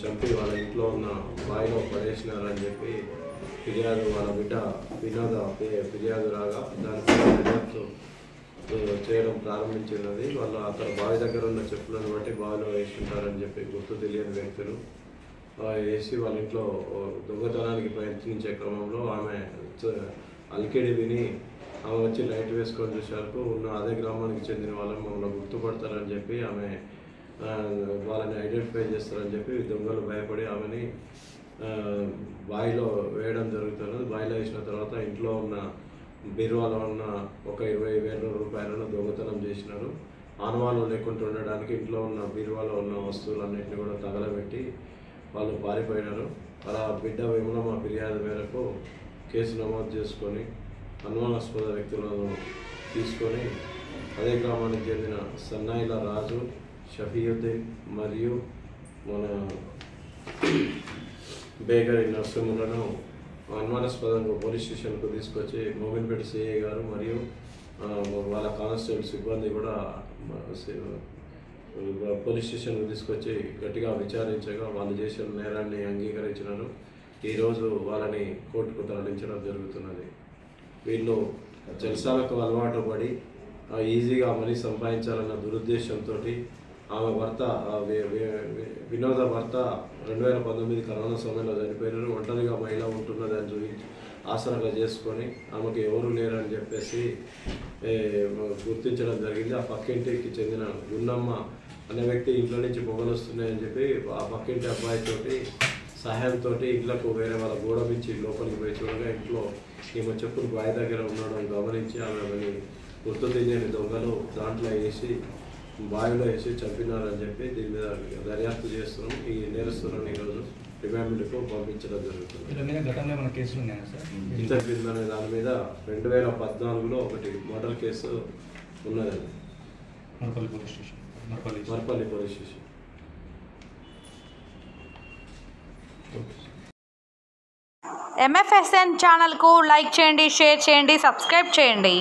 చంపి వాళ్ళ ఇంట్లో ఉన్న బావిలో పడేసినారని చెప్పి ఫిర్యాదు వాళ్ళ బిడ్డ వినోద ఫిర్యాదు రాగా దానిపై దర్యాప్తు చేయడం ప్రారంభించినది. వాళ్ళు అక్కడ బావి దగ్గర ఉన్న చెప్పులను బట్టి బావిలో వేసుకుంటారని చెప్పి గుర్తు తెలియని వ్యక్తులు వేసి వాళ్ళ ఇంట్లో దొంగతనానికి ప్రయత్నించే క్రమంలో ఆమె అలికేడి విని ఆమె వచ్చి లైట్ వేసుకొని చూసేవరకు ఉన్న అదే గ్రామానికి చెందిన వాళ్ళని మమ్మల్ని గుర్తుపడతారని చెప్పి ఆమె వాళ్ళని ఐడెంటిఫై చేస్తారని చెప్పి దొంగలు భయపడి ఆమెని బావిలో వేయడం జరుగుతున్నది. బావిలో వేసిన తర్వాత ఇంట్లో ఉన్న బీరువాలో ఉన్న ఒక 20,000 రూపాయలను దొంగతనం చేసినారు. ఆనవాళ్ళు లేకుండా ఉండడానికి ఇంట్లో ఉన్న బీరువాలో ఉన్న వస్తువులన్నింటినీ కూడా తగలబెట్టి వాళ్ళు పారిపోయినారు. అలా బిడ్డ విమలమ్మ ఫిర్యాదు మేరకు కేసు నమోదు చేసుకొని అనుమానాస్పద వ్యక్తులను తీసుకొని అదే గ్రామానికి చెందిన సన్నాయిల రాజు, షఫీయుద్దీన్ మరియు మన బేకరీ నర్సింహులను అనుమానాస్పదంగా పోలీస్ స్టేషన్కు తీసుకొచ్చి మోమిన్పేట సిఐ గారు మరియు వాళ్ళ కానిస్టేబుల్ సిబ్బంది కూడా పోలీస్ స్టేషన్కు తీసుకొచ్చి గట్టిగా విచారించగా వాళ్ళు చేసిన నేరాన్ని అంగీకరించినారు. ఈరోజు వాళ్ళని కోర్టుకు తరలించడం జరుగుతున్నది. వీళ్ళు జల్సాలకు అలవాటు పడి ఈజీగా మనీ సంపాదించాలన్న దురుద్దేశంతో ఆమె భర్త వినోద భర్త 2019 కరోనా సమయంలో చనిపోయినారు. ఒంటరిగా మహిళ ఉంటున్నదని చూపించి ఆసరాగా చేసుకొని ఆమెకు ఎవరు లేరని చెప్పేసి గుర్తించడం జరిగింది. ఆ పక్కింటికి చెందిన గున్నమ్మ అనే వ్యక్తి ఇంట్లో నుంచి పొగలు వస్తున్నాయని చెప్పి ఆ పక్కింటి అబ్బాయితోటి సహాయంతో ఇళ్లకు వేరే వాళ్ళ గోడ నుంచి లోపలికి పోయి చూడగా ఇంట్లో ఈమె చెప్పులు బావి దగ్గర ఉండడం గమనించి ఆమెని గుర్తు తెలియని దొంగలు దాంట్లో వేసి బావిలో వేసి చంపినారని చెప్పి దీని మీద దర్యాప్తు చేస్తున్నాం. ఈ నేరస్తులను ఈరోజు రిమాండ్కు పంపించడం జరుగుతుంది. ఇంతకుముందు దాని మీద 2014లో ఒకటి మర్డర్ కేసు ఉన్నది మర్పల్లి పోలీస్ స్టేషన్. MFSN ఛానల్కు లైక్ చేయండి, షేర్ చేయండి, సబ్స్క్రైబ్ చేయండి.